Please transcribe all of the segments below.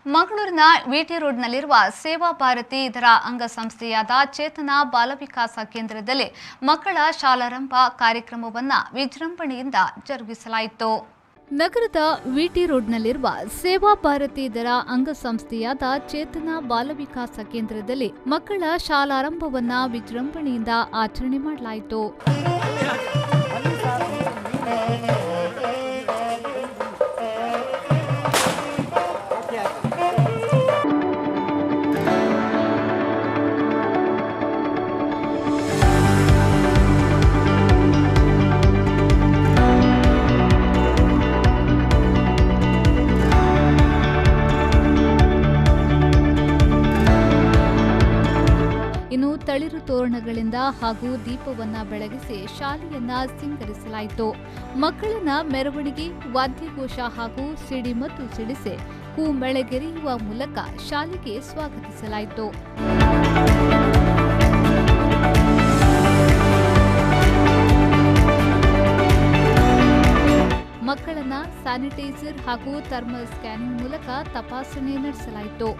ಮಂಗಳೂರಿನ ವಿಟಿ ರೋಡ್ನಲ್ಲಿರುವ ಸೇವಾ ಭಾರತಿ ಇದರ ಅಂಗಸಂಸ್ಥೆಯಾದ ಚೇತನ ಬಾಲ ವಿಕಾಸ ಕೇಂದ್ರದಲ್ಲಿ ಮಕ್ಕಳ ಶಾಲಾರಂಭ ಕಾರ್ಯಕ್ರಮವನ್ನು ವಿಜೃಂಭಣೆಯಿಂದ ಜರುಗಿಸಲಾಯಿತು. ನಗರದ ವಿಟಿ ರೋಡ್ನಲ್ಲಿರುವ ಸೇವಾ ಭಾರತಿ ಇದರ ಅಂಗಸಂಸ್ಥೆಯಾದ ಚೇತನ ಬಾಲ ವಿಕಾಸ ಕೇಂದ್ರದಲ್ಲಿ ಮಕ್ಕಳ ಶಾಲಾರಂಭವನ್ನು ವಿಜೃಂಭಣೆಯಿಂದ ಆಚರಣೆ ಮಾಡಲಾಯಿತು. ಇನ್ನು ತಳಿರು ತೋರಣಗಳಿಂದ ಹಾಗೂ ದೀಪವನ್ನ ಬೆಳಗಿಸಿ ಶಾಲೆಯನ್ನ ಸಿಂಗರಿಸಲಾಯಿತು. ಮಕ್ಕಳನ್ನ ಮೆರವಣಿಗೆ, ವಾದ್ಯಘೋಷ ಹಾಗೂ ಸಿಡಿಮದ್ದು ಸಿಡಿಸಿ ಹೂ ಮೆಳೆಗೆರೆಯುವ ಮೂಲಕ ಶಾಲೆಗೆ ಸ್ವಾಗತಿಸಲಾಯಿತು. ಮಕ್ಕಳನ್ನ ಸ್ಯಾನಿಟೈಸರ್ ಹಾಗೂ ಥರ್ಮಲ್ ಸ್ಕ್ಯಾನಿಂಗ್ ಮೂಲಕ ತಪಾಸಣೆ ನಡೆಸಲಾಯಿತು.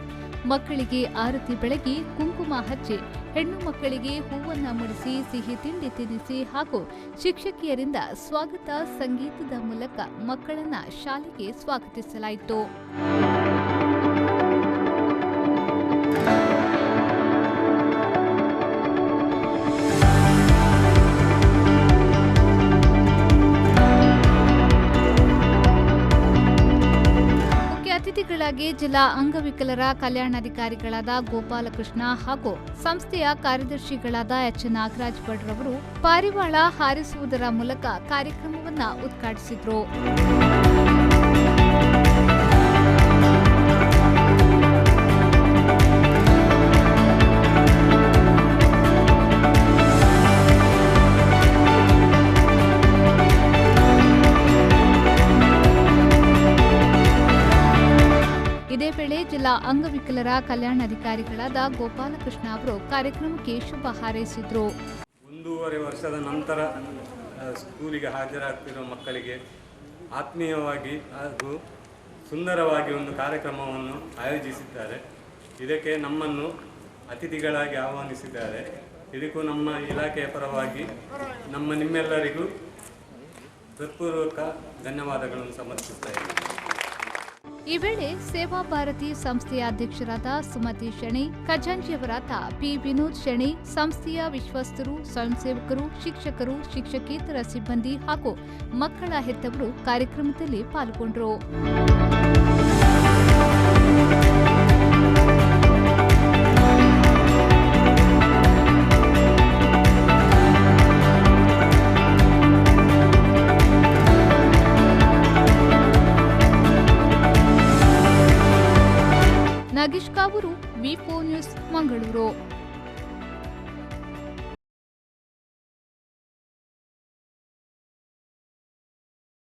ಮಕ್ಕಳಿಗೆ ಆರತಿ ಬೆಳಗಿ ಕುಂಕುಮ ಹಚ್ಚಿ ಹೆಣ್ಣು ಮಕ್ಕಳಿಗೆ ಹೂವನ್ನ ಮುಡಿಸಿ ಸಿಹಿ ತಿಂಡಿ ತಿನ್ನಿಸಿ ಹಾಗೂ ಶಿಕ್ಷಕಿಯರಿಂದ ಸ್ವಾಗತ ಸಂಗೀತದ ಮೂಲಕ ಮಕ್ಕಳನ್ನ ಶಾಲೆಗೆ ಸ್ವಾಗತಿಸಲಾಯಿತು. ಅತಿಥಿಗಳಾಗಿ ಜಿಲ್ಲಾ ಅಂಗವಿಕಲರ ಕಲ್ಯಾಣಾಧಿಕಾರಿಗಳಾದ ಗೋಪಾಲಕೃಷ್ಣ ಹಾಗೂ ಸಂಸ್ಥೆಯ ಕಾರ್ಯದರ್ಶಿಗಳಾದ ಎಚ್ ನಾಗರಾಜ್ ಭಟ್ರವರು ಪಾರಿವಾಳ ಹಾರಿಸುವುದರ ಮೂಲಕ ಕಾರ್ಯಕ್ರಮವನ್ನು ಉದ್ಘಾಟಿಸಿದರು. ಇದೇ ವೇಳೆ ಜಿಲ್ಲಾ ಅಂಗವಿಕಲರ ಕಲ್ಯಾಣಾಧಿಕಾರಿಗಳಾದ ಗೋಪಾಲಕೃಷ್ಣ ಅವರು ಕಾರ್ಯಕ್ರಮಕ್ಕೆ ಶುಭ ಹಾರೈಸಿದರು. 1.5 ವರ್ಷದ ನಂತರ ಸ್ಕೂಲಿಗೆ ಹಾಜರಾಗ್ತಿರುವ ಮಕ್ಕಳಿಗೆ ಆತ್ಮೀಯವಾಗಿ ಹಾಗೂ ಸುಂದರವಾಗಿ ಒಂದು ಕಾರ್ಯಕ್ರಮವನ್ನು ಆಯೋಜಿಸಿದ್ದಾರೆ. ಇದಕ್ಕೆ ನಮ್ಮನ್ನು ಅತಿಥಿಗಳಾಗಿ ಆಹ್ವಾನಿಸಿದ್ದಾರೆ. ಇದಕ್ಕೂ ನಮ್ಮ ಇಲಾಖೆಯ ಪರವಾಗಿ ನಿಮ್ಮೆಲ್ಲರಿಗೂ ಹೃತ್ಪೂರ್ವಕ ಧನ್ಯವಾದಗಳನ್ನು ಸಮರ್ಪಿಸುತ್ತೇವೆ. ಈ ವೇಳೆ ಸೇವಾ ಭಾರತಿ ಸಂಸ್ಥೆಯ ಅಧ್ಯಕ್ಷರಾದ ಸುಮತಿ ಶೆಣಿ, ಖಜಾಂಚಿಯವರಾದ ಪಿ ವಿನೋದ್ ಶೆಣಿ, ಸಂಸ್ಥೆಯ ವಿಶ್ವಸ್ತರು, ಸ್ವಯಂ ಸೇವಕರು, ಶಿಕ್ಷಕರು, ಶಿಕ್ಷಕೇತರ ಸಿಬ್ಬಂದಿ ಹಾಗೂ ಮಕ್ಕಳ ಹೆತ್ತವರು ಕಾರ್ಯಕ್ರಮದಲ್ಲಿ ಪಾಲ್ಗೊಂಡರು. ನಾಗೇಶ್ ಕಾವೂರು, ವಿ4 ನ್ಯೂಸ್, ಮಂಗಳೂರು.